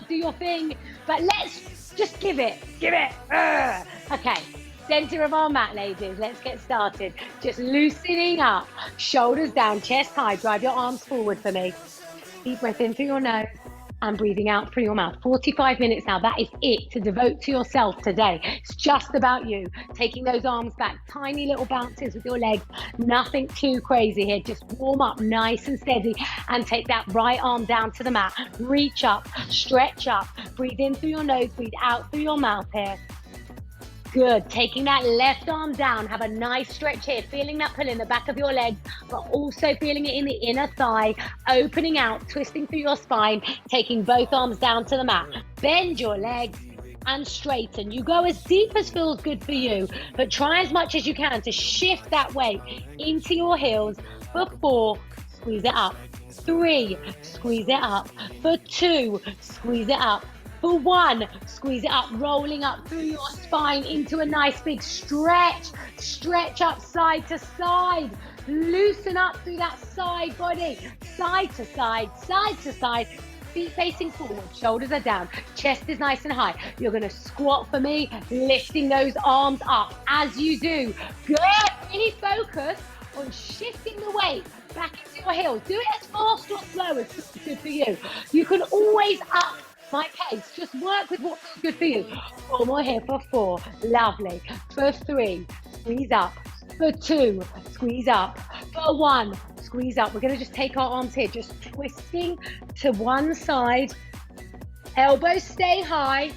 do your thing, but let's just give it. Okay, center of our mat, ladies. Let's get started. Just loosening up, shoulders down, chest high. Drive your arms forward for me. Deep breath in through your nose and breathing out through your mouth. 45 minutes now. That is it to devote to yourself today. It's just about you. Taking those arms back, tiny little bounces with your legs. Nothing too crazy here. Just warm up nice and steady and take that right arm down to the mat. Reach up, stretch up. Breathe in through your nose, breathe out through your mouth here. Good. Taking that left arm down. Have a nice stretch here. Feeling that pull in the back of your legs, but also feeling it in the inner thigh. Opening out, twisting through your spine. Taking both arms down to the mat. Bend your legs and straighten. You go as deep as feels good for you, but try as much as you can to shift that weight into your heels. For 4, squeeze it up. 3, squeeze it up. For 2, squeeze it up. For 1, squeeze it up, rolling up through your spine into a nice big stretch. Stretch up side to side. Loosen up through that side body. Side to side, side to side. Feet facing forward, shoulders are down, chest is nice and high. You're gonna squat for me, lifting those arms up. As you do, good, really focus on shifting the weight back into your heels. Do it as fast or slow as feels good for you. You can always up my pace. Just work with what feels good for you. 4 more here for 4. Lovely. For 3, squeeze up. For 2, squeeze up. For 1, squeeze up. We're going to just take our arms here, just twisting to one side. Elbows stay high.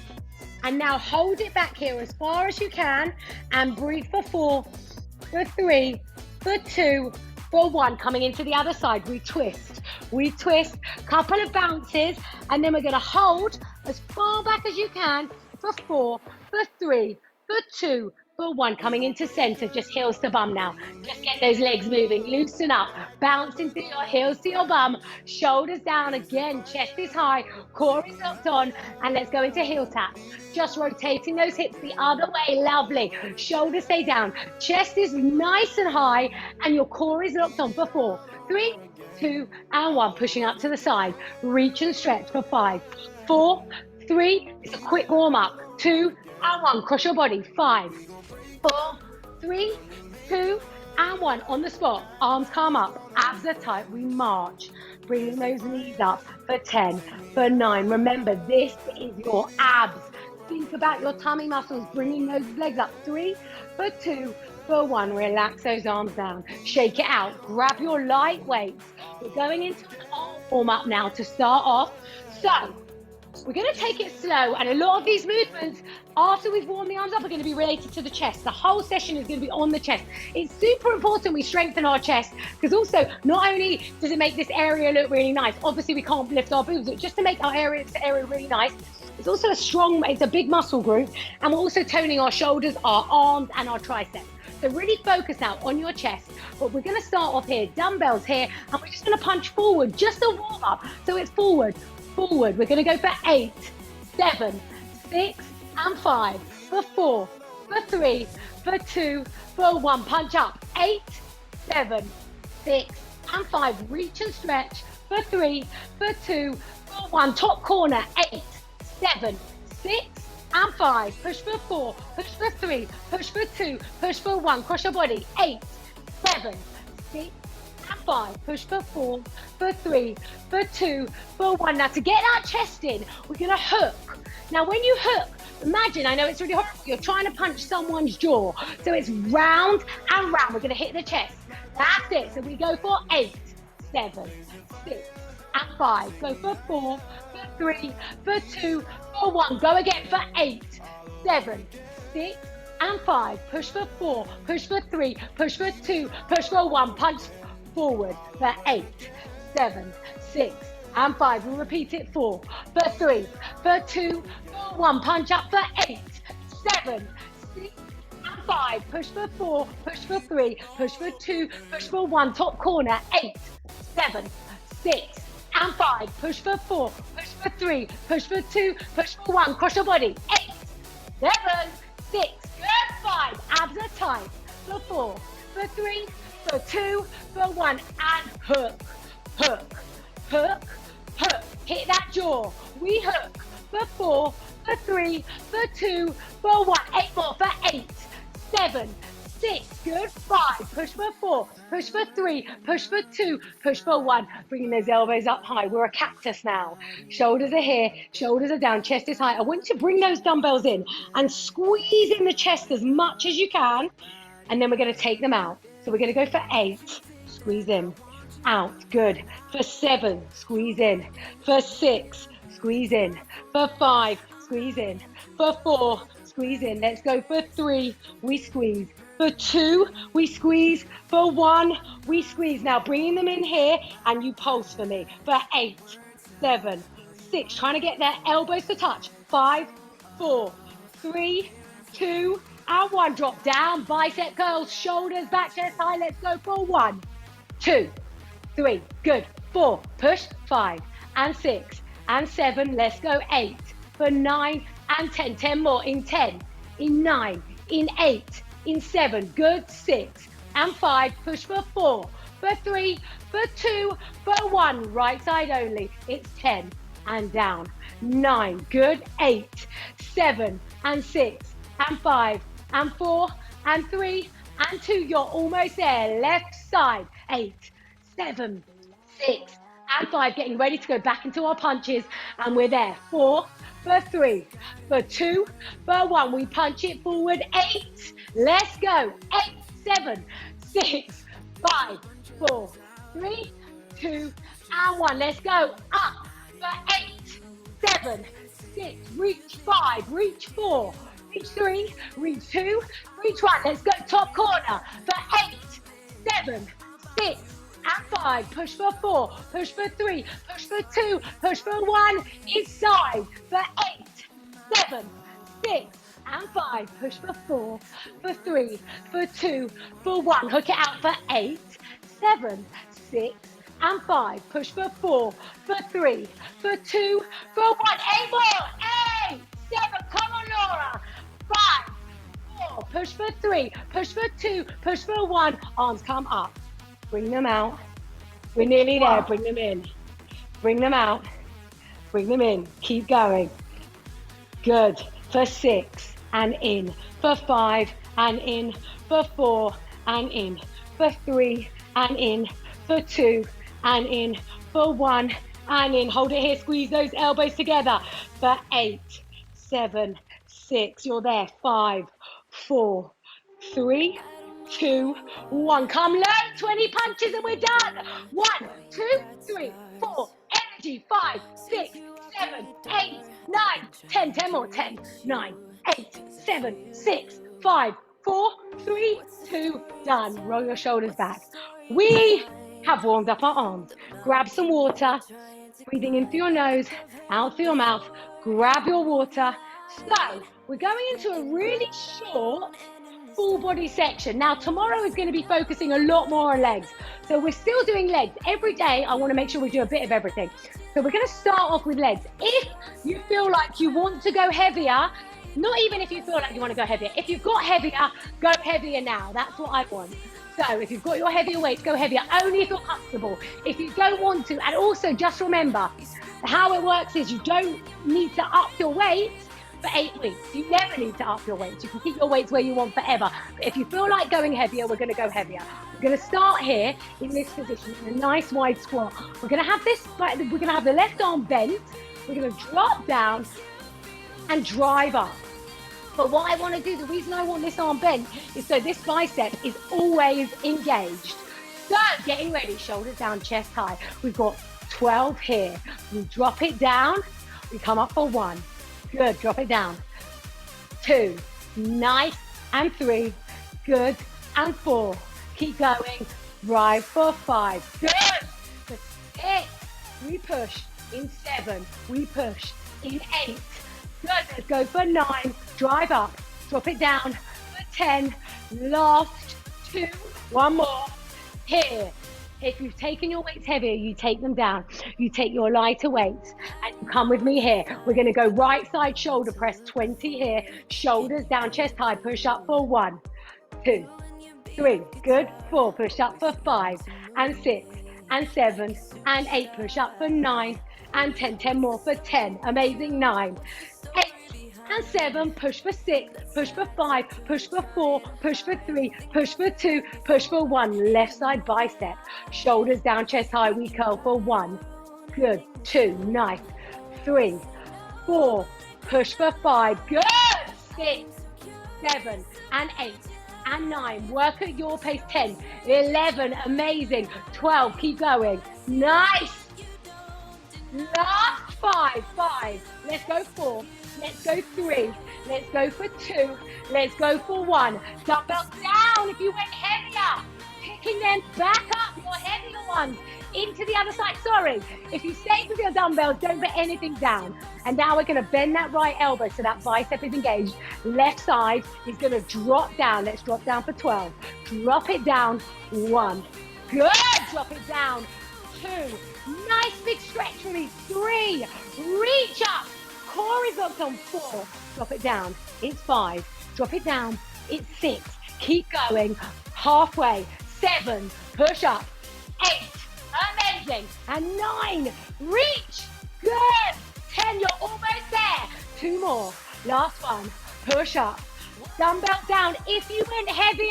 And now hold it back here as far as you can. And breathe for 4, for 3, for 2, for 1. Coming into the other side. We twist. We twist. Couple of bounces. And then we're going to hold as far back as you can for 4, for 3, for 2, for 1. Coming into center, just heels to bum now. Just get those legs moving. Loosen up. Bouncing through your heels to your bum. Shoulders down again. Chest is high. Core is locked on. And let's go into heel taps. Just rotating those hips the other way. Lovely. Shoulders stay down. Chest is nice and high. And your core is locked on for 4, 3, 2, and 1. Pushing up to the side. Reach and stretch for 5, 4, 3. It's a quick warm up. 2 and 1. Cross your body. 5, 4, 3, 2, and 1. On the spot. Arms come up. Abs are tight. We march. Bringing those knees up for 10, for 9. Remember, this is your abs. Think about your tummy muscles. Bringing those legs up. 3, for 2, for 1. Relax those arms down. Shake it out. Grab your light weights. We're going into an arm warm up now to start off. So we're going to take it slow, and a lot of these movements after we've warmed the arms up are going to be related to the chest. The whole session is going to be on the chest. It's super important we strengthen our chest, because also not only does it make this area look really nice, obviously we can't lift our boobs, but just to make our area really nice, it's also it's a big muscle group, and we're also toning our shoulders, our arms, and our triceps. So really focus now on your chest. But we're going to start off here, dumbbells here, and we're just going to punch forward, just a warm up. So it's forward, forward. We're going to go for 8, 7, 6, and 5, for 4, for 3, for 2, for 1. Punch up. 8, 7, 6, and 5. Reach and stretch for 3, for 2, for 1. Top corner. 8, 7, 6, and 5. Push for 4, push for 3, push for 2, push for 1. Cross your body. 8, 7, 6, and 5. Push for 4, for 3, for 2, for 1. Now to get that chest in, we're going to hook. Now when you hook, imagine, I know it's really horrible, you're trying to punch someone's jaw. So it's round and round. We're going to hit the chest. That's it. So we go for 8, 7, 6, and 5. Go for 4, for 3, for 2, for 1. Go again for 8, 7, 6, and 5. Push for 4, push for 3, push for 2, push for 1. Punch forward for 8, 7, 6, and 5. We'll repeat it. 4, for 3, for 2, for 1. Punch up for 8, 7, 6, and 5. Push for 4, push for 3, push for 2, push for 1. Top corner. 8, 7, 6, and 5. Push for 4, push for 3, push for 2, push for 1. Cross your body. 8, 7, 6, good. 5. Abs are tight. For 4, for 3, for 2, for 1. And hook, hook, hook, hook. Hit that jaw. we hook for 4, for 3, for 2, for 1, 8 more, for 8, 7, 6, good, 5, push for 4, push for 3, push for 2, push for 1, bringing those elbows up high. We're a cactus now. Shoulders are here, shoulders are down, chest is high. I want you to bring those dumbbells in and squeeze in the chest as much as you can, and then we're going to take them out. So we're going to go for 8, squeeze in, out, good, for 7, squeeze in, for 6, squeeze in, for 5, squeeze in, for 4, squeeze in. Let's go for 3, we squeeze. For 2, we squeeze. For 1, we squeeze. Now bringing them in here and you pulse for me. For 8, 7, 6, trying to get their elbows to touch. 5, 4, 3, 2, and 1. Drop down, bicep curls, shoulders back, chest high. Let's go for 1, 2, 3, good. 4, push, 5, and 6, and 7. Let's go 8, for 9, and 10. 10 more in 10, in 9, in 8, in 7, good, 6, and 5, push for 4, for 3, for 2, for 1, right side only, it's 10, and down, 9, good, 8, 7, and 6, and 5, and 4, and 3, and 2, you're almost there, left side, 8, 7, 6, and 5, getting ready to go back into our punches, and we're there, 4, for 3, for 2, for 1, we punch it forward, 8, let's go, 8, 7, 6, 5, 4, 3, 2, and 1, let's go, up, for 8, 7, 6, reach 5, reach 4, reach 3, reach 2, reach 1, let's go, top corner, for 8, 7, 6, and 5, push for 4, push for 3, push for 2, push for 1, inside, for 8, 7, 6, and 5, push for 4, for 3, for 2, for 1, hook it out for 8, 7, 6, and 5, push for 4, for 3, for 2, for 1, 8 more, 8, 7, come on Laura, 5, 4, push for 3, push for 2, push for 1, arms come up. Bring them out. We're nearly there. Bring them in. Bring them out. Bring them in. Keep going. Good. For 6 and in. For 5 and in. For 4 and in. For 3 and in. For 2 and in. For 1 and in. Hold it here. Squeeze those elbows together. For 8, 7, 6. You're there. 5, 4, 3, 2, 1. Come low. 20 punches and we're done. 1, 2, 3, 4. Energy. 5, 6, 7, 8, 9, 10. 10 more. 10, 9, 8, 7, 6, 5, 4, 3, 2. Done. Roll your shoulders back. We have warmed up our arms. Grab some water. Breathing in through your nose, out through your mouth. Grab your water. So we're going into a really short full body section. Now tomorrow is going to be focusing a lot more on legs. So we're still doing legs. Every day I want to make sure we do a bit of everything. So we're going to start off with legs. If you feel like you want to go heavier, not even if you feel like you want to go heavier, if you've got heavier, go heavier now. That's what I want. So if you've got your heavier weights, go heavier, only if you're comfortable. If you don't want to, and also just remember, how it works is you don't need to up your weights for 8 weeks. You never need to up your weights. You can keep your weights where you want forever. But if you feel like going heavier, we're going to go heavier. We're going to start here in this position, in a nice wide squat. We're going to have this, we're going to have the left arm bent. We're going to drop down and drive up. But what I want to do, the reason I want this arm bent is so this bicep is always engaged. So getting ready, shoulders down, chest high. We've got 12 here. We drop it down. We come up for 1. Good, drop it down. 2, nice, and 3, good, and 4. Keep going, drive for 5, good. For 6, we push. In 7, we push. In 8, good, let's go for 9, drive up, drop it down. For 10, last 2, 1 more, here. If you've taken your weights heavier, you take them down. You take your lighter weights and you come with me here. We're going to go right side shoulder press, 20 here. Shoulders down, chest high, push up for 1, 2, 3, good. 4, push up for 5, and 6, and 7, and 8, push up for 9, and 10. 10 more for 10. Amazing. 9, 8, and 7. Push for 6, push for 5, push for 4, push for 3, push for 2, push for 1. Left side bicep. Shoulders down, chest high. We curl for 1. Good. 2. Nice. 3, 4. Push for 5. Good. 6, 7, and 8. And 9, work at your pace. 10, 11, amazing. 12, keep going. Nice. Last 5, 5. Let's go 4. Let's go 3. Let's go for 2. Let's go for 1. Dumbbells down if you went heavier. Picking them back up, your heavier ones, into the other side. Sorry, if you stay with your dumbbells, don't put anything down. And now we're going to bend that right elbow so that bicep is engaged. Left side is going to drop down. Let's drop down for 12. Drop it down. 1. Good. Drop it down. 2. Nice big stretch for me. 3. Reach up. Core is locked on. 4. Drop it down. It's 5. Drop it down. It's 6. Keep going. Halfway. 7. Push up. 8. Amazing. And 9. Reach. Good. 10. You're almost there. 2 more. Last one. Push up. Dumbbell down. If you went heavier,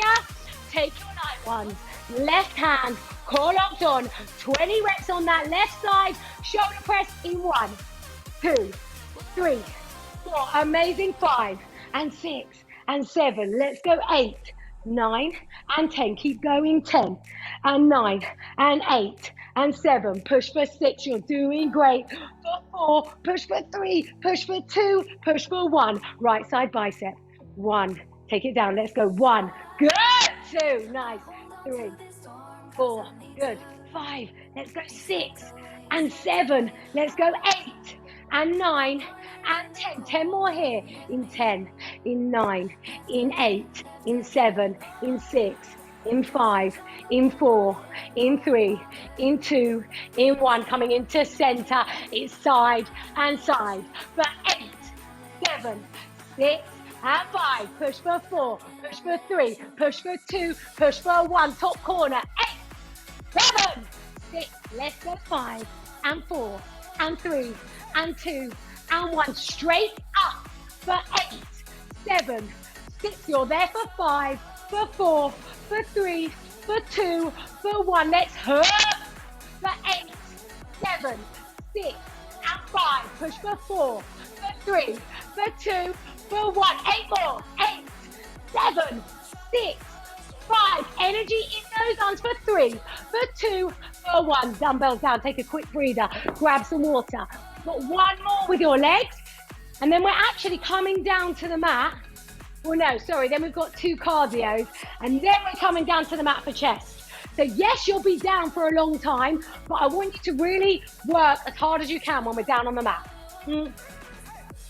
take your light ones. Left hand. Core locked on. 20 reps on that left side. Shoulder press in 1, 2, 3, 4. Amazing. 5 and 6 and 7. Let's go. 8, 9 and 10. Keep going. 10 and 9 and 8 and 7. Push for 6. You're doing great. For 4. Push for 3. Push for 2. Push for 1. Right side bicep. 1. Take it down. Let's go. 1. Good. 2. Nice. 3, 4. Good. 5. Let's go. 6 and 7. Let's go. 8 and 9 and 10. 10 more here. In 10, in 9, in 8, in 7, in 6, in 5, in 4, in 3, in 2, in 1. Coming into center. It's side and side. For 8, 7, 6, and 5. Push for 4. Push for 3. Push for 2. Push for 1. Top corner. 8, 7, 6. Let's go. 5 and 4 and 3 and 2 and 1. Straight up. For 8, 7, 6. You're there for 5, for 4, for 3, for 2, for 1. Let's hurl. For 8, 7, 6, and 5. Push for 4, for 3, for 2, for 1. 8 more. 8, 7, 6, 5. Energy in those arms. For 3, for 2, for 1. Dumbbells down. Take a quick breather. Grab some water. Got 1 more with your legs. And then we're actually coming down to the mat. Well, no, sorry. Then we've got 2 cardios. And then we're coming down to the mat for chest. So yes, you'll be down for a long time, but I want you to really work as hard as you can when we're down on the mat.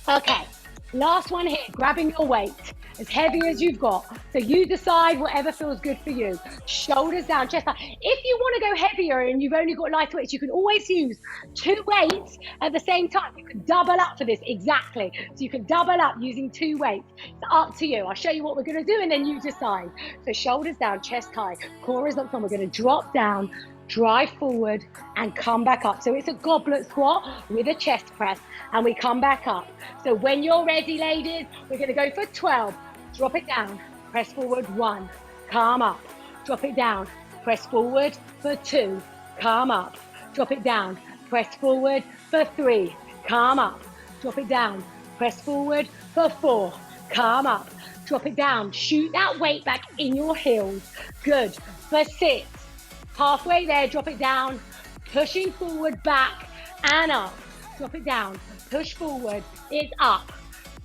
Okay, last one here, grabbing your weight, as heavy as you've got. So you decide whatever feels good for you. Shoulders down, chest up. If you want to go heavier and you've only got lighter weights, you can always use 2 weights at the same time. You can double up for this, exactly. So you can double up using 2 weights. It's up to you. I'll show you what we're going to do and then you decide. So shoulders down, chest high, core is locked on. We're going to drop down, drive forward and come back up. So it's a goblet squat with a chest press and we come back up. So when you're ready, ladies, we're going to go for 12. Drop it down, press forward, 1, calm up, drop it down, press forward for 2, calm up, drop it down, press forward for 3, calm up, drop it down, press forward for 4, calm up, drop it down, shoot that weight back in your heels, good, for 6, halfway there, drop it down, pushing forward, back and up, drop it down, push forward, it's up,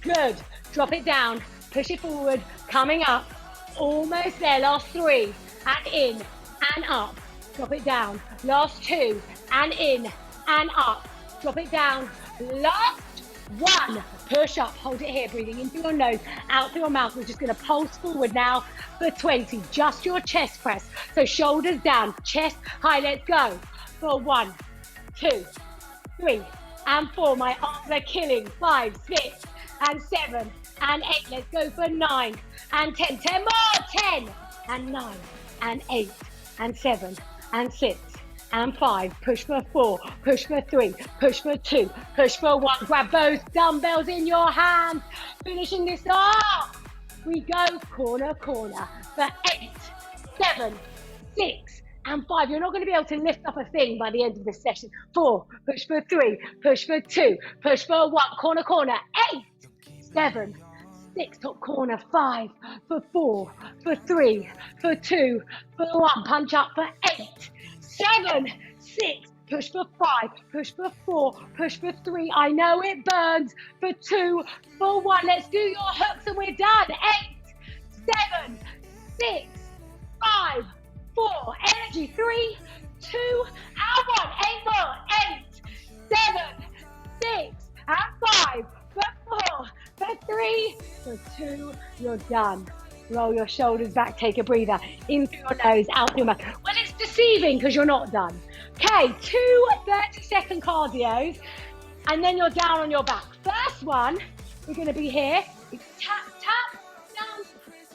good, drop it down, push it forward, coming up, almost there, last 3, and in, and up, drop it down, last 2, and in, and up, drop it down, last 1, push up, hold it here, breathing in through your nose, out through your mouth. We're just going to pulse forward now for 20, just your chest press, so shoulders down, chest high, let's go, for 1, 2, 3, and 4, my arms are killing, 5, 6, and 7, and 8, let's go for 9, and 10, 10 more, 10, and 9, and 8, and 7, and 6, and 5, push for 4, push for 3, push for 2, push for 1. Grab those dumbbells in your hands. Finishing this off. We go corner, corner for 8, 7, 6, and 5. You're not going to be able to lift up a thing by the end of this session. 4, push for 3, push for 2, push for 1. Corner, corner. 8, 7, 6, top corner. 5, for 4, for 3, for 2, for 1. Punch up for 8, 7, 6. Push for 5, push for 4, push for 3. I know it burns. For 2, for 1. Let's do your hooks and we're done. 8, 7, 6, 5, 4. Energy. 3, 2, and 1. 8 more. 8, 7, 6, and 5. For 4, for 3, for 2. You're done. Roll your shoulders back, take a breather. In through your nose, out through your mouth. Well, it's deceiving because you're not done. Okay, 2 30-second cardios, and then you're down on your back. First one, we're going to be here. It's tap, tap, down,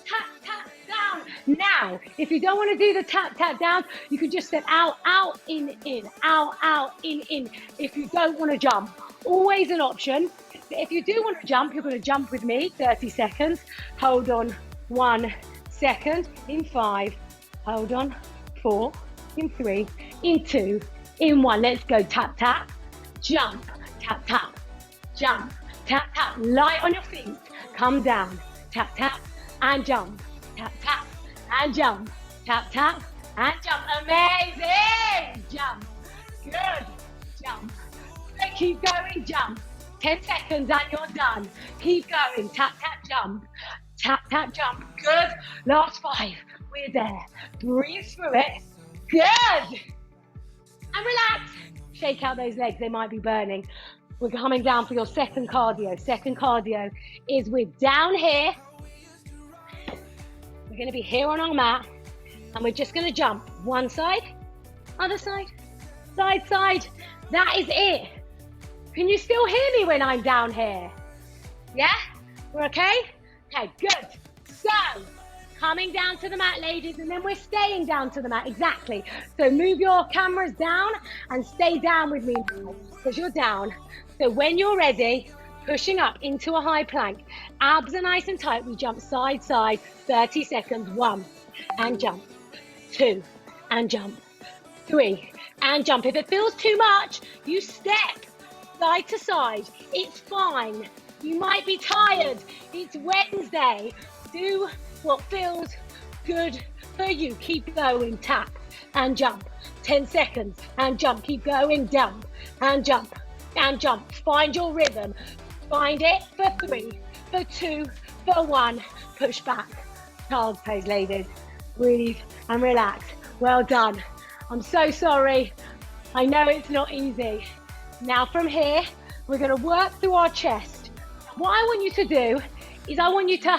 tap, tap, down. Now, if you don't want to do the tap, tap, down, you can just step out, out, in, out, in. If you don't want to jump, always an option. But if you do want to jump, you're going to jump with me, 30 seconds. Hold on 1 second, in 5, hold on, 4, in 3, in 2, in 1. Let's go. Tap, tap, jump, tap, tap, jump, tap, tap. Light on your feet. Come down. Tap, tap, and jump. Tap, tap, and jump. Tap, tap, and jump. Amazing. Jump. Good. Jump. Good. Keep going. Jump. 10 seconds and you're done. Keep going. Tap, tap, jump. Tap, tap, jump. Good. Last 5. We're there. Breathe through it. Good. And relax. Shake out those legs. They might be burning. We're coming down for your second cardio. Second cardio is we're down here. We're going to be here on our mat. And we're just going to jump. One side, other side, side, side. That is it. Can you still hear me when I'm down here? Yeah? We're okay? Okay, good. So, coming down to the mat, ladies, and then we're staying down to the mat. Exactly. So move your cameras down and stay down with me now because you're down. So when you're ready, pushing up into a high plank. Abs are nice and tight. We jump side, side, 30 seconds. 1, and jump. 2, and jump. 3, and jump. If it feels too much, you step side to side. It's fine. You might be tired. It's Wednesday. Do what feels good for you. Keep going. Tap and jump. 10 seconds and jump. Keep going. Jump and jump and jump. Find your rhythm. Find it for 3, for 2, for 1. Push back. Child's pose, ladies. Breathe and relax. Well done. I'm so sorry. I know it's not easy. Now from here, we're going to work through our chest. What I want you to do is I want you to,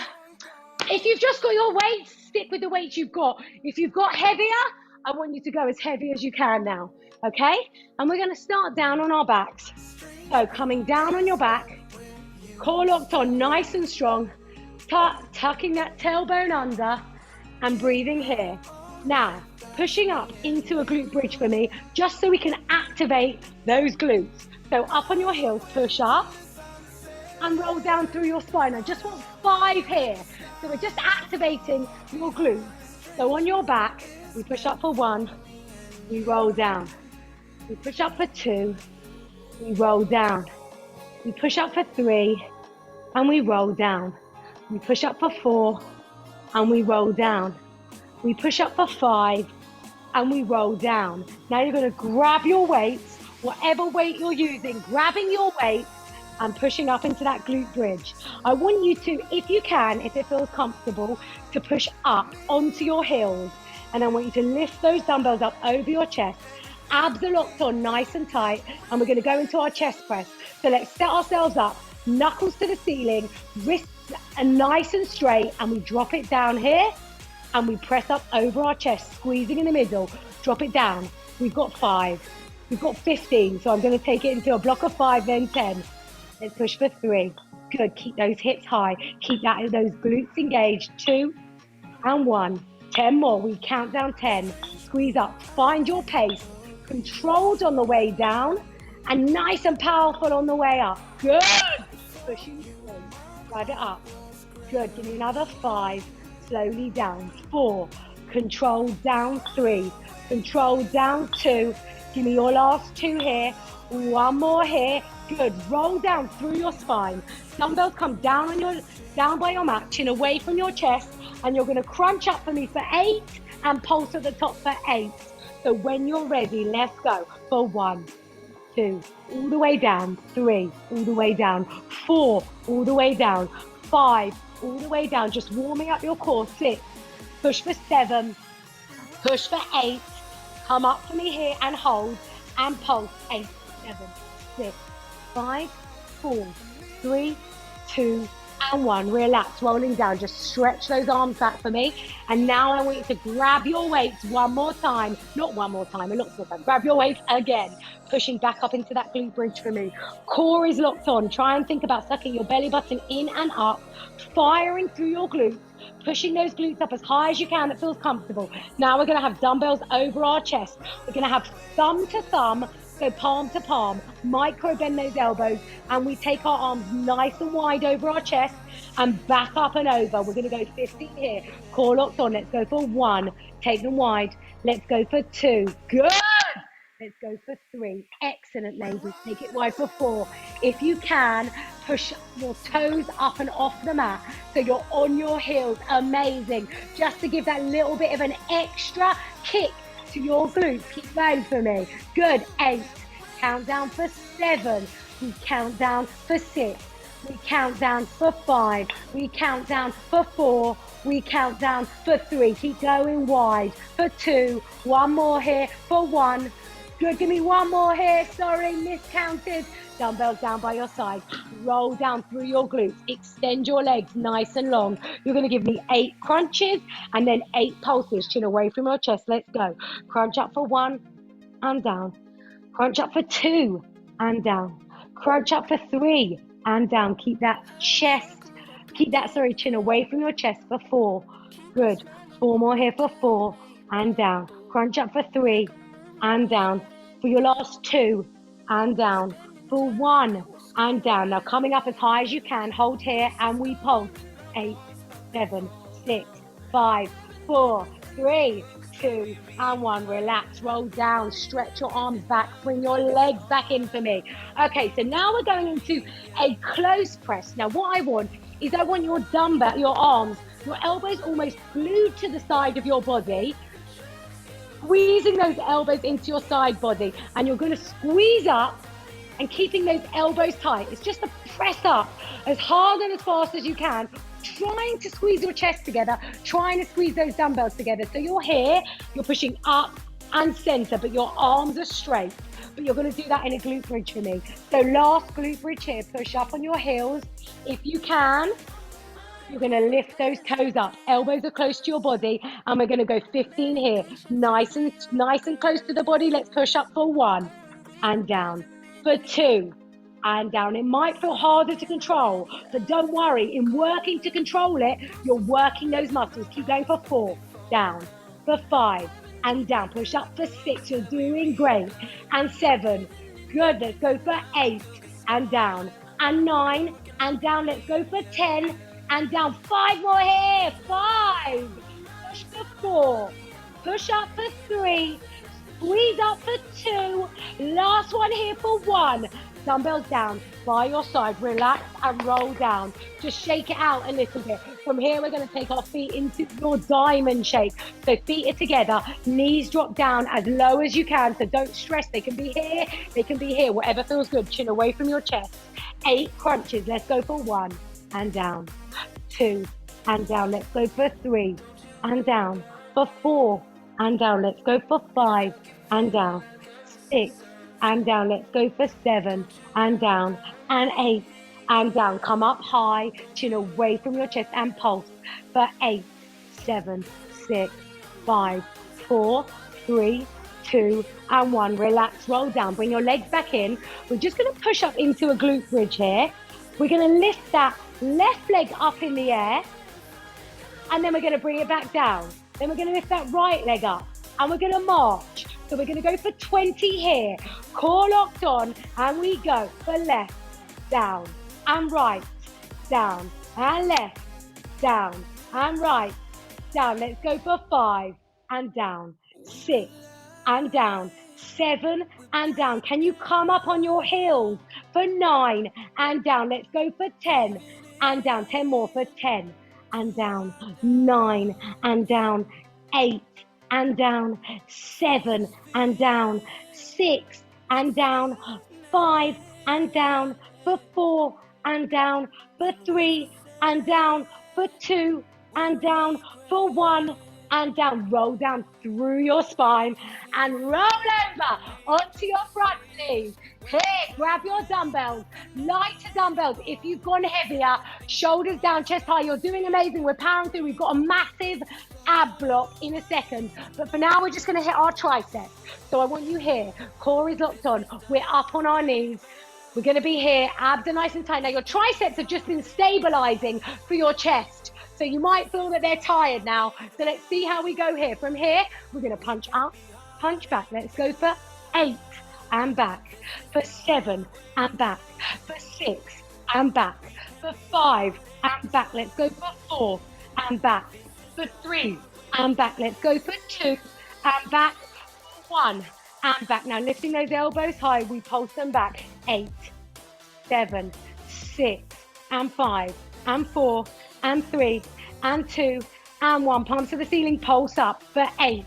if you've just got your weights, stick with the weights you've got. If you've got heavier, I want you to go as heavy as you can now, okay? And we're going to start down on our backs. So coming down on your back, core locked on nice and strong, tucking that tailbone under and breathing here. Now, pushing up into a glute bridge for me, just so we can activate those glutes. So up on your heels, push up and roll down through your spine. I just want 5 here. So we're just activating your glutes. So on your back, we push up for 1, we roll down. We push up for 2, we roll down. We push up for 3, and we roll down. We push up for 4, and we roll down. We push up for 5, and we roll down. Now you're going to grab your weights, whatever weight you're using, grabbing your weight and pushing up into that glute bridge. I want you to, if you can, if it feels comfortable, to push up onto your heels. And I want you to lift those dumbbells up over your chest. Abs are locked on nice and tight. And we're going to go into our chest press. So let's set ourselves up, knuckles to the ceiling, wrists are nice and straight, and we drop it down here. And we press up over our chest, squeezing in the middle, drop it down. We've got 5, we've got 15, so I'm going to take it into a block of 5, then 10. Let's push for 3. Good, keep those hips high, keep those glutes engaged. 2 and 1, 10 more. We count down 10, squeeze up, find your pace, controlled on the way down, and nice and powerful on the way up. Good. Pushing through. Drive it up. Good. Give me another 5. Slowly down. 4. Control down. 3. Control down. 2. Give me your last 2 here. 1 more here. Good. Roll down through your spine. Dumbbells come down by your mat, chin away from your chest, and you're going to crunch up for me for 8 and pulse at the top for 8. So when you're ready, let's go for 1, 2, all the way down, 3, all the way down, 4, all the way down, 5, all the way down, just warming up your core, 6, push for 7, push for 8, come up for me here and hold, and pulse, 8, 7, 6, 5, 4, 3, 2, and 1. Relax, rolling down. Just stretch those arms back for me. And now I want you to grab your weights one more time. Not one more time, a lot more time. Grab your weights again. Pushing back up into that glute bridge for me. Core is locked on. Try and think about sucking your belly button in and up. Firing through your glutes. Pushing those glutes up as high as you can. That feels comfortable. Now we're going to have dumbbells over our chest. We're going to have thumb to thumb. So palm to palm, micro bend those elbows, and we take our arms nice and wide over our chest and back up and over. We're going to go 15 here. Core locked on. Let's go for 1. Take them wide. Let's go for 2. Good. Let's go for 3. Excellent, ladies. Take it wide for 4. If you can, push your toes up and off the mat so you're on your heels. Amazing. Just to give that little bit of an extra kick to your glutes. Keep going for me. Good. 8. Count down for 7. We count down for 6. We count down for 5. We count down for 4. We count down for 3. Keep going wide. For 2. 1 more here. For 1. Good. Give me 1 more here. Sorry, miscounted. Dumbbells down by your side. Roll down through your glutes. Extend your legs nice and long. You're going to give me 8 crunches and then 8 pulses. Chin away from your chest. Let's go. Crunch up for 1 and down. Crunch up for 2 and down. Crunch up for 3 and down. Keep that chin away from your chest for 4. Good. 4 more here for 4 and down. Crunch up for 3 and down. For your last 2 and down. For 1 and down. Now coming up as high as you can. Hold here and we pulse. 8, 7, 6, 5, 4, 3, 2, and 1. Relax, roll down, stretch your arms back, bring your legs back in for me. Okay, so now we're going into a close press. Now what I want is your dumbbell, your arms, your elbows almost glued to the side of your body, squeezing those elbows into your side body, and you're going to squeeze up and keeping those elbows tight. It's just a press up as hard and as fast as you can, trying to squeeze your chest together, trying to squeeze those dumbbells together. So you're here, you're pushing up and center, but your arms are straight. But you're going to do that in a glute bridge for me. So last glute bridge here, push up on your heels. If you can, you're going to lift those toes up. Elbows are close to your body, and we're going to go 15 here. Nice and close to the body. Let's push up for 1 and down. For 2 and down. It might feel harder to control, but don't worry. In working to control it, you're working those muscles. Keep going for 4, down. For 5 and down. Push up for 6. You're doing great. And 7. Good. Let's go for 8 and down. And 9 and down. Let's go for 10 and down. 5 more here. 5. Push for 4. Push up for 3. Squeeze up for 2. Last one here for 1. Dumbbells down by your side. Relax and roll down. Just shake it out a little bit. From here, we're going to take our feet into your diamond shape. So feet are together. Knees drop down as low as you can. So don't stress. They can be here. They can be here. Whatever feels good. Chin away from your chest. 8 crunches. Let's go for 1 and down. 2 and down. Let's go for 3 and down. For 4 and down. Let's go for 5 and down. 6 and down. Let's go for 7 and down. And 8 and down. Come up high, chin away from your chest and pulse for 8, 7, 6, 5, 4, 3, 2, and 1. Relax, roll down. Bring your legs back in. We're just going to push up into a glute bridge here. We're going to lift that left leg up in the air, and then we're going to bring it back down. Then we're going to lift that right leg up, and we're going to march So we're gonna go for 20 here. Core locked on, and we go for left, down, and right, down, and left, down, and right, down. Let's go for 5, and down, 6, and down, 7, and down. Can you come up on your heels for 9, and down? Let's go for 10, and down. 10 more for 10, and down. 9, and down. 8, and down. 7, and down. 6, and down. 5, and down. For 4, and down. For 3, and down. For 2, and down. For 1, and down. Roll down through your spine and roll over onto your front knees. Here, grab your dumbbells, lighter dumbbells. If you've gone heavier, shoulders down, chest high, you're doing amazing. We're powering through. We've got a massive ab block in a second. But for now, we're just gonna hit our triceps. So I want you here. Core is locked on. We're up on our knees. We're gonna be here, abs are nice and tight. Now your triceps have just been stabilizing for your chest. So you might feel that they're tired now. So let's see how we go here. From here, we're gonna punch up, punch back. Let's go for 8 and back, for 7 and back, for 6 and back, for 5 and back. Let's go for 4 and back, for 3 and back. Let's go for 2 and back, 1 and back. Now lifting those elbows high, we pulse them back. 8, 7, 6 and 5 and 4 and 3 and 2 and 1. Palms to the ceiling, pulse up for 8,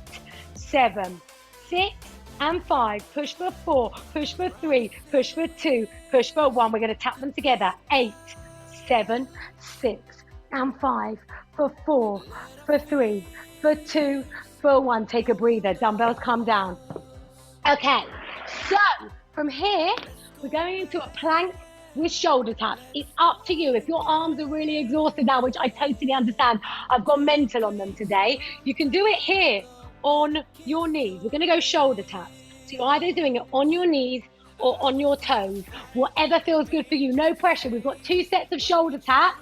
7, 6 and 5. Push for 4, push for 3, push for 2, push for 1. We're going to tap them together. 8, 7, 6 and 5 for 4, for 3, for 2, for 1. Take a breather. Dumbbells come down. Okay, so from here, we're going into a plank with shoulder taps. It's up to you. If your arms are really exhausted now, which I totally understand, I've gone mental on them today, you can do it here on your knees. We're gonna go shoulder taps. So you're either doing it on your knees or on your toes, whatever feels good for you. No pressure. We've got 2 sets of shoulder taps,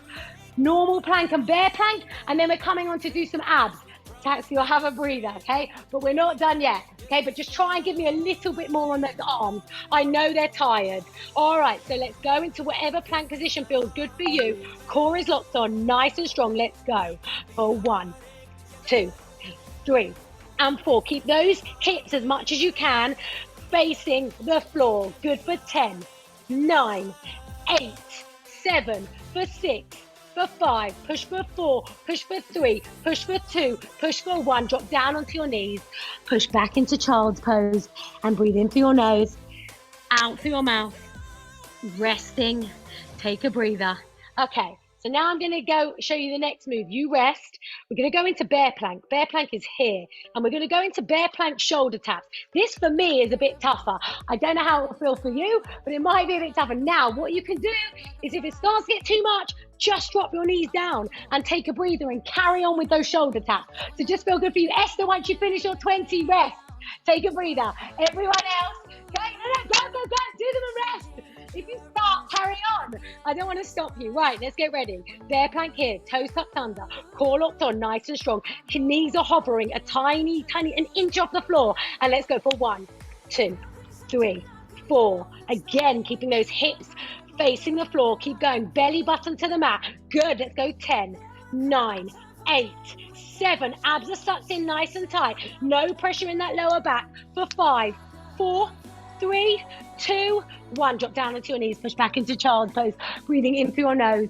normal plank and bear plank, and then we're coming on to do some abs. Taxi, you'll have a breather, okay? But we're not done yet, okay? But just try and give me a little bit more on those arms. I know they're tired. All right, so let's go into whatever plank position feels good for you. Core is locked on, nice and strong. Let's go for 1, 2, 3, and 4. Keep those hips as much as you can facing the floor. Good for 10, 9, 8, 7, for 6, for 5, push for 4, push for 3, push for 2, push for 1, drop down onto your knees, push back into child's pose and breathe in through your nose, out through your mouth, resting, take a breather. Okay, so now I'm gonna go show you the next move. You rest, we're gonna go into bear plank. Bear plank is here, and we're gonna go into bear plank shoulder taps. This for me is a bit tougher. I don't know how it will feel for you, but it might be a bit tougher. Now, what you can do is if it starts to get too much, just drop your knees down and take a breather and carry on with those shoulder taps. So just feel good for you. Esther, once you finish your 20, rest. Take a breather. Everyone else, go, do them and rest. If you start, carry on. I don't want to stop you. Right, let's get ready. Bear plank here, toes tucked under, core locked on, nice and strong. Knees are hovering an inch off the floor. And let's go for 1, 2, 3, 4. Again, keeping those hips facing the floor. Keep going. Belly button to the mat. Good. Let's go. 10, 9, 8, 7. Abs are sucked in nice and tight. No pressure in that lower back. For 5, 4, 3, 2, 1. Drop down onto your knees. Push back into child's pose. Breathing in through your nose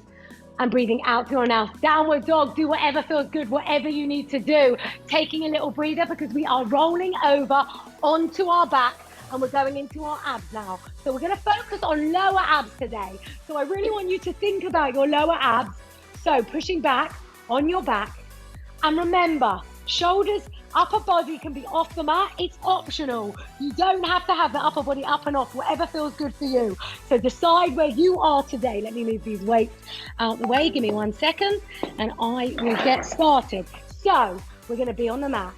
and breathing out through your mouth. Downward dog. Do whatever feels good, whatever you need to do. Taking a little breather because we are rolling over onto our back. And we're going into our abs now. So we're gonna focus on lower abs today. So I really want you to think about your lower abs. So pushing back on your back. And remember, shoulders, upper body can be off the mat. It's optional. You don't have to have the upper body up and off, whatever feels good for you. So decide where you are today. Let me move these weights out the way. Give me 1 second and I will get started. So we're gonna be on the mat.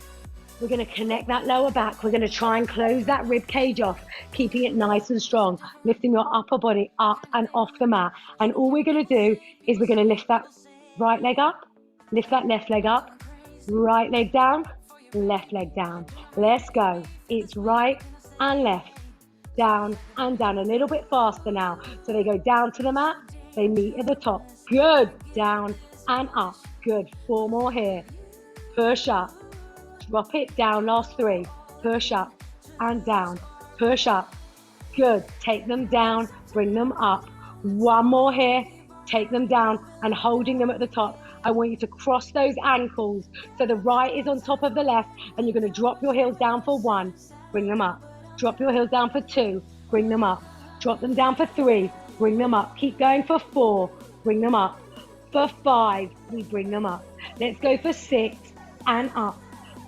We're going to connect that lower back. We're going to try and close that rib cage off, keeping it nice and strong, lifting your upper body up and off the mat. And all we're going to do is we're going to lift that right leg up, lift that left leg up, right leg down, left leg down. Let's go. It's right and left, down and down. A little bit faster now. So they go down to the mat, they meet at the top. Good. Down and up. Good. 4 more here. Push up. Drop it down. Last 3. Push up and down. Push up. Good. Take them down. Bring them up. 1 more here. Take them down and holding them at the top. I want you to cross those ankles so the right is on top of the left, and you're going to drop your heels down for 1. Bring them up. Drop your heels down for 2. Bring them up. Drop them down for 3. Bring them up. Keep going for 4. Bring them up. For 5, we bring them up. Let's go for 6 and up.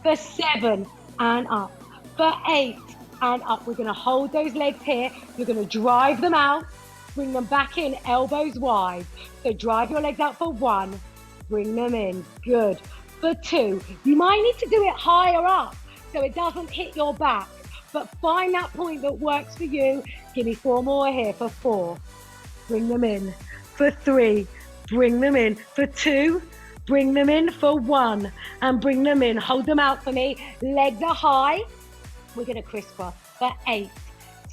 For 7 and up. For 8 and up. We're going to hold those legs here. You're going to drive them out. Bring them back in, elbows wide. So drive your legs out for 1. Bring them in. Good. For 2. You might need to do it higher up so it doesn't hit your back. But find that point that works for you. Give me 4 more here. For 4. Bring them in. For 3. Bring them in. For 2. Bring them in. For 1. And bring them in. Hold them out for me. Legs are high. We're going to crisscross. For 8,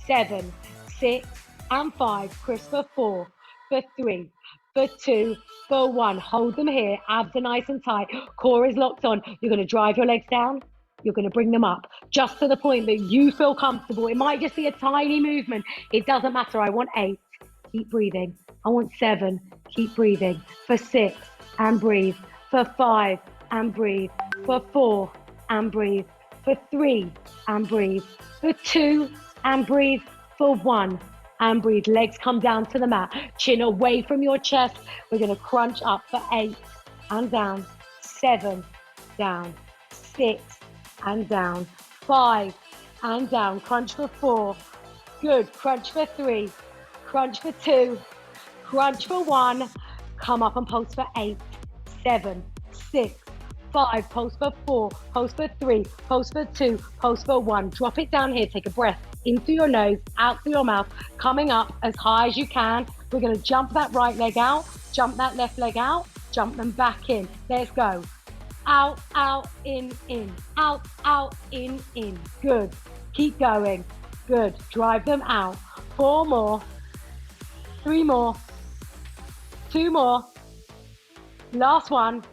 7, 6, and 5. Criss for 4. For 3. For 2. For 1. Hold them here. Abs are nice and tight. Core is locked on. You're going to drive your legs down. You're going to bring them up just to the point that you feel comfortable. It might just be a tiny movement. It doesn't matter. I want 8. Keep breathing. I want 7. Keep breathing. For 6 and breathe. For 5 and breathe. For 4 and breathe. For 3 and breathe. For 2 and breathe. For 1 and breathe. Legs come down to the mat. Chin away from your chest. We're going to crunch up for 8 and down. 7 down. 6 and down. 5 and down. Crunch for 4. Good. Crunch for 3. Crunch for 2. Crunch for 1. Come up and pulse for 8, 7, 6, 5. Pulse for 4. Pulse for 3. Pulse for 2. Pulse for 1. Drop it down here. Take a breath in through your nose, out through your mouth. Coming up as high as you can. We're going to jump that right leg out. Jump that left leg out. Jump them back in. Let's go. Out, out, in, in. Out, out, in, in. Good. Keep going. Good. Drive them out. 4 more. 3 more. 2 more. Last one.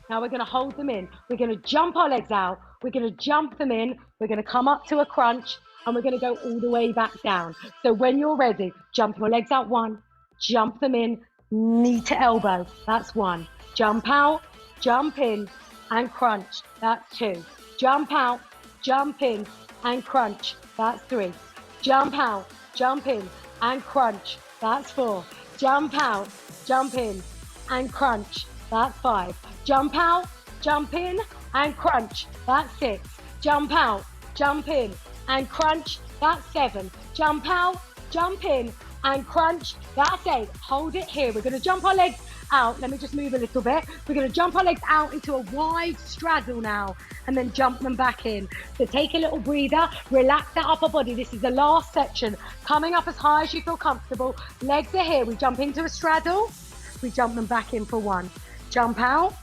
Now we're going to hold them in. We're going to jump our legs out. We're going to jump them in. We're going to come up to a crunch, and we're going to go all the way back down. So when you're ready, jump your legs out 1. Jump them in. Knee to elbow. That's 1. Jump out. Jump in. And crunch. That's 2. Jump out. Jump in. And crunch. That's 3. Jump out. Jump in. And crunch. That's 4. Jump out. Jump in. And crunch. That's 5. Jump out. Jump in. And crunch. That's 6. Jump out. Jump in. And crunch. That's 7. Jump out. Jump in. And crunch. That's 8. Hold it here. We're going to jump our legs out. Let me just move a little bit. We're going to jump our legs out into a wide straddle now, and then jump them back in. So take a little breather, relax that upper body. This is the last section. Coming up as high as you feel comfortable. Legs are here. We jump into a straddle. We jump them back in for 1. Jump out.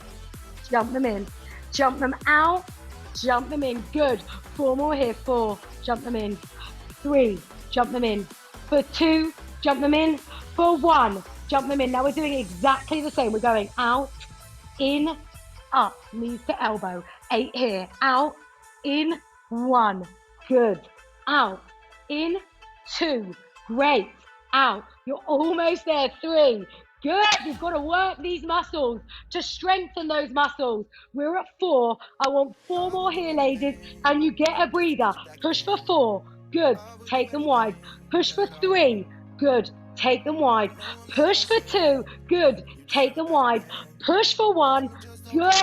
Jump them in. Jump them out. Jump them in. Good. 4 more here. 4. Jump them in. 3. Jump them in. For 2. Jump them in. For 1. Jump them in. Now we're doing exactly the same. We're going out, in, up, knees to elbow. 8 here. Out, in, 1. Good. Out, in, 2. Great. Out. You're almost there. 3. Good. You've got to work these muscles to strengthen those muscles. We're at 4. I want 4 more here, ladies. And you get a breather. Push for 4. Good. Take them wide. Push for 3. Good. Take them wide. Push for 2. Good. Take them wide. Push for 1. Good.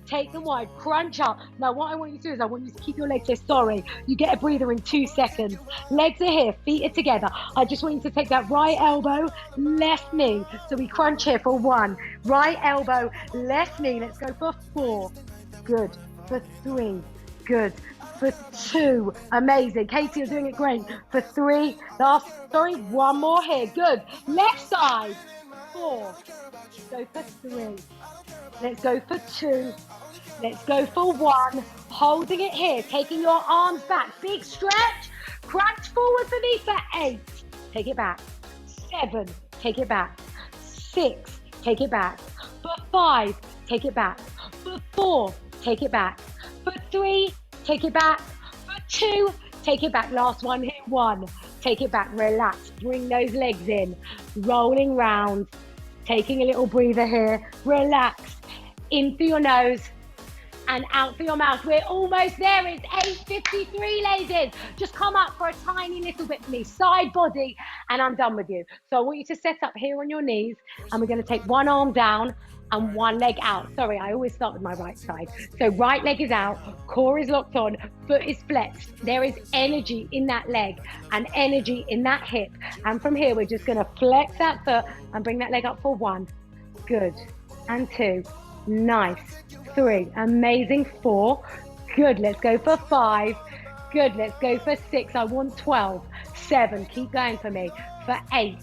Take them wide. Crunch up. Now what I want you to do is I want you to keep your legs here. Sorry. You get a breather in 2 seconds. Legs are here. Feet are together. I just want you to take that right elbow, left knee. So we crunch here for 1. Right elbow, left knee. Let's go for 4. Good. For 3. Good. For 2. Amazing. Katie, you're doing it great. For 3. Sorry. 1 more here. Good. Left side. 4. Go for 3. Let's go for 2. Let's go for 1. holding it here, taking your arms back, big stretch, crunch forward for me for 8, take it back, 7, take it back, 6, take it back, for 5, take it back, for 4, take it back, for 3, take it back, for 2, take it back, last one here, 1, take it back, relax, bring those legs in, rolling round, taking a little breather here, relax, in through your nose, and out through your mouth. We're almost there. It's 8:53, ladies. Just come up for a tiny little bit for me, side body, and I'm done with you. So I want you to set up here on your knees, and we're going to take one arm down and one leg out. Sorry, I always start with my right side. So right leg is out, core is locked on, foot is flexed. There is energy in that leg and energy in that hip. And from here, we're just going to flex that foot and bring that leg up for 1. Good. And 2. Nice. 3. Amazing. 4. Good. Let's go for 5. Good. Let's go for 6. I want 12. 7. Keep going for me. For 8.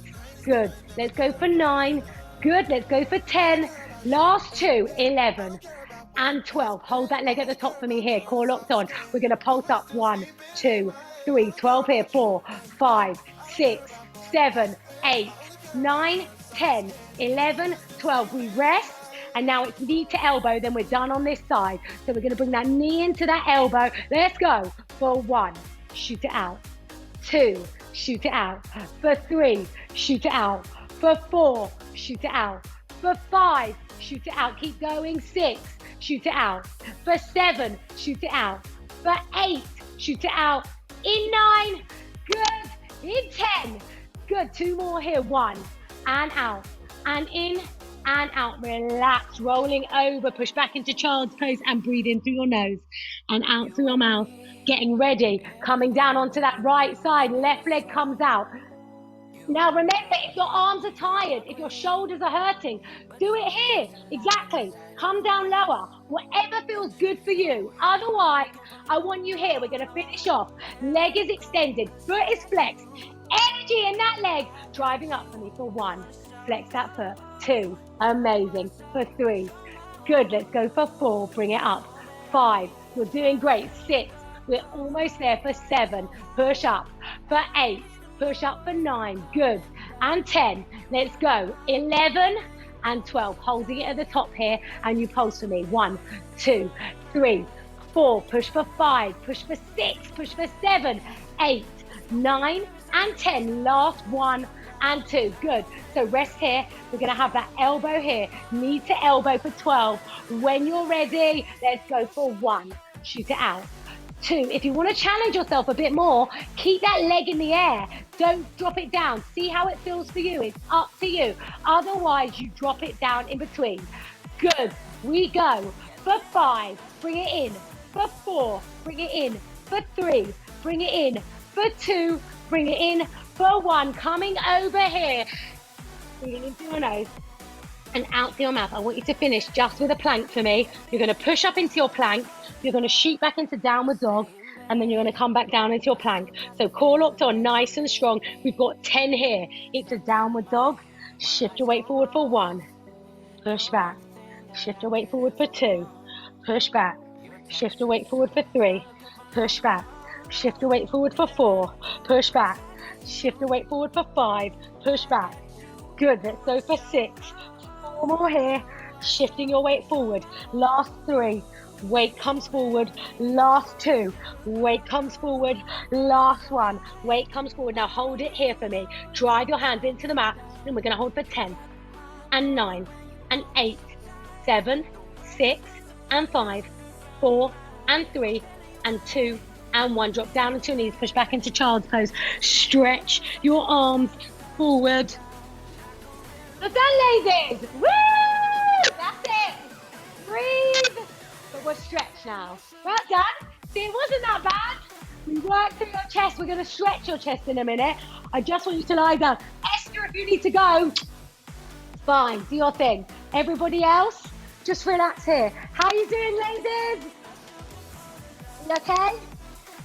Good. Let's go for 9. Good. Let's go for 10. Last 2. 11. And 12. Hold that leg at the top for me here. Core locked on. We're going to pulse up. 1, 2, 3. 12 here. 4, 5, 6, 7, 8, 9, 10, 11, 12. We rest. And now it's knee to elbow, then we're done on this side. So we're going to bring that knee into that elbow. Let's go. For 1, shoot it out. 2, shoot it out. For 3, shoot it out. For 4, shoot it out. For 5, shoot it out. Keep going. 6, shoot it out. For 7, shoot it out. For 8, shoot it out. In 9, good. In 10, good. 2 more here. 1, and out, and in, and out. Relax, rolling over, push back into child's pose and breathe in through your nose and out through your mouth. Getting ready, coming down onto that right side, left leg comes out. Now remember, if your arms are tired, if your shoulders are hurting, do it here. Exactly. Come down lower. Whatever feels good for you. Otherwise, I want you here. We're going to finish off. Leg is extended, foot is flexed. Energy in that leg. Driving up for me for 1. Flex that foot. 2. Amazing. For 3. Good. Let's go for 4. Bring it up. 5. You're doing great. 6. We're almost there for 7. Push up. For 8. Push up for 9. Good. And 10. Let's go. 11 and 12. Holding it at the top here. And you pulse for me. 1, 2, 3, 4. Push for 5. Push for 6. Push for 7, 8, 9, and 10. Last 1 and 2. Good. So rest here. We're going to have that elbow here. Knee to elbow for 12. When you're ready, let's go for 1. Shoot it out. 2. If you want to challenge yourself a bit more, keep that leg in the air. Don't drop it down. See how it feels for you. It's up to you. Otherwise, you drop it down in between. Good. We go. For 5. Bring it in. For 4. Bring it in. For 3. Bring it in. For 2. Bring it in. For 1. Coming over here. Breathing in through your nose and out through your mouth. I want you to finish just with a plank for me. You're going to push up into your plank. You're going to shoot back into downward dog, and then you're going to come back down into your plank. So core locked on, nice and strong. We've got 10 here. It's a downward dog. Shift your weight forward for 1. Push back. Shift your weight forward for 2. Push back. Shift your weight forward for 3. Push back. Shift your weight forward for 4. Push back. Shift your weight forward for 5. Push back. Good. Let's go for 6. 4 more here. Shifting your weight forward. Last 3. Weight comes forward. Last 2. Weight comes forward. Last 1. Weight comes forward. Now hold it here for me. Drive your hands into the mat. And we're going to hold for 10 and 9 and 8, 7, 6 and 5, 4 and 3 and 2 and 1. Drop down onto your knees. Push back into child's pose. Stretch your arms forward. Well done, ladies. Woo! That's it. Breathe. But we're stretched now. Well done. See, it wasn't that bad. We worked through your chest. We're going to stretch your chest in a minute. I just want you to lie down. Esther, if you need to go, fine. Do your thing. Everybody else, just relax here. How are you doing, ladies? You okay?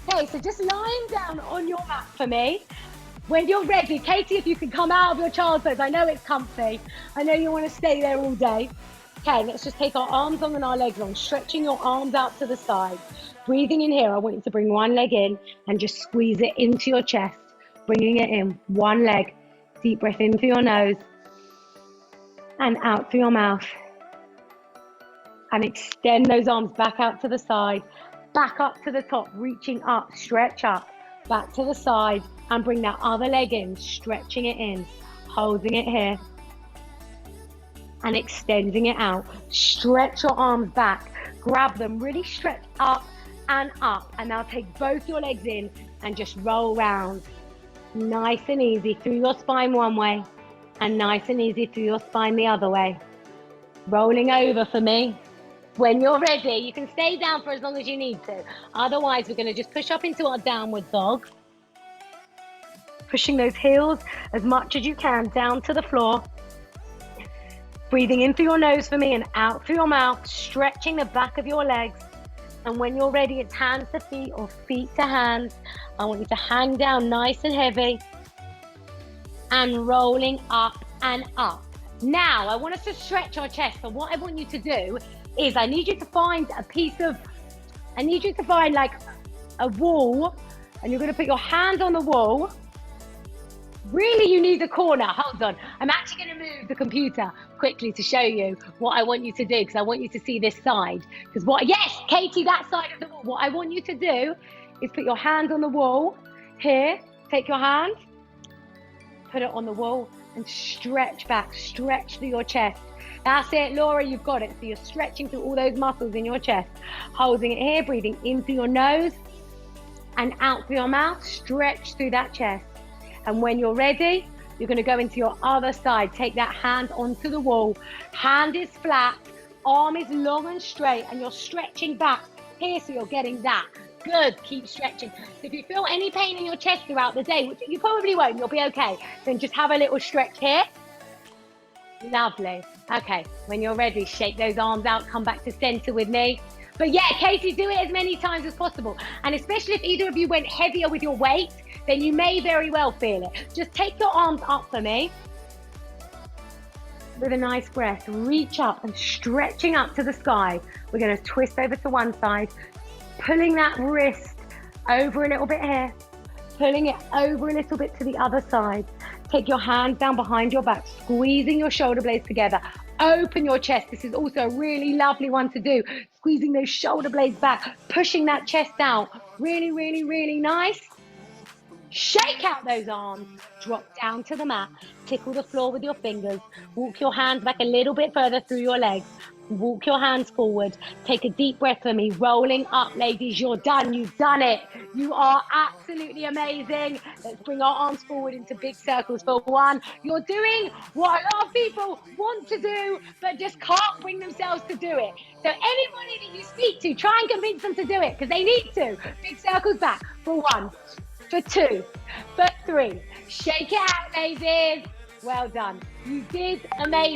Okay, so just lying down on your mat for me. When you're ready, Katie, if you can come out of your child's pose. I know it's comfy. I know you want to stay there all day. Okay, let's just take our arms on and our legs on, stretching your arms out to the side. Breathing in here, I want you to bring one leg in and just squeeze it into your chest, bringing it in, one leg. Deep breath in through your nose and out through your mouth. And extend those arms back out to the side, back up to the top, reaching up, stretch up, back to the side, and bring that other leg in, stretching it in, holding it here, and extending it out. Stretch your arms back, grab them, really stretch up and up. And now take both your legs in and just roll round. Nice and easy through your spine one way, and nice and easy through your spine the other way. Rolling over for me. When you're ready, you can stay down for as long as you need to. Otherwise, we're going to just push up into our downward dog. Pushing those heels as much as you can down to the floor. Breathing in through your nose for me and out through your mouth, stretching the back of your legs. And when you're ready, it's hands to feet or feet to hands. I want you to hang down nice and heavy and rolling up and up. Now, I want us to stretch our chest. So what I want you to do is I need you to find like a wall, and you're going to put your hands on the wall. Really, you need the corner. Hold on. I'm actually going to move the computer quickly to show you what I want you to do, because I want you to see this side. Yes, Katie, that side of the wall. What I want you to do is put your hands on the wall. Here, take your hand, put it on the wall, and stretch back, stretch through your chest. That's it, Laura, you've got it. So you're stretching through all those muscles in your chest, holding it here, breathing in through your nose and out through your mouth, stretch through that chest. And when you're ready, you're going to go into your other side. Take that hand onto the wall. Hand is flat, arm is long and straight, and you're stretching back here, so you're getting that. Good, keep stretching. So if you feel any pain in your chest throughout the day, which you probably won't, you'll be okay, then just have a little stretch here. Lovely. Okay, when you're ready, shake those arms out, come back to center with me. But yeah, Katie, do it as many times as possible. And especially if either of you went heavier with your weight, then you may very well feel it. Just take your arms up for me. With a nice breath, reach up and stretching up to the sky. We're going to twist over to one side, pulling that wrist over a little bit here, pulling it over a little bit to the other side. Take your hands down behind your back, squeezing your shoulder blades together. Open your chest. This is also a really lovely one to do. Squeezing those shoulder blades back, pushing that chest out. Really, really, really nice. Shake out those arms, drop down to the mat, tickle the floor with your fingers, walk your hands back a little bit further through your legs, walk your hands forward, take a deep breath for me, rolling up, ladies, you're done, you've done it, you are absolutely amazing. Let's bring our arms forward into big circles for one. You're doing what a lot of people want to do, but just can't bring themselves to do it. So anybody that you speak to, try and convince them to do it, because they need to. Big circles back for one. For two, for three. Shake it out, ladies. Well done. You did amazing.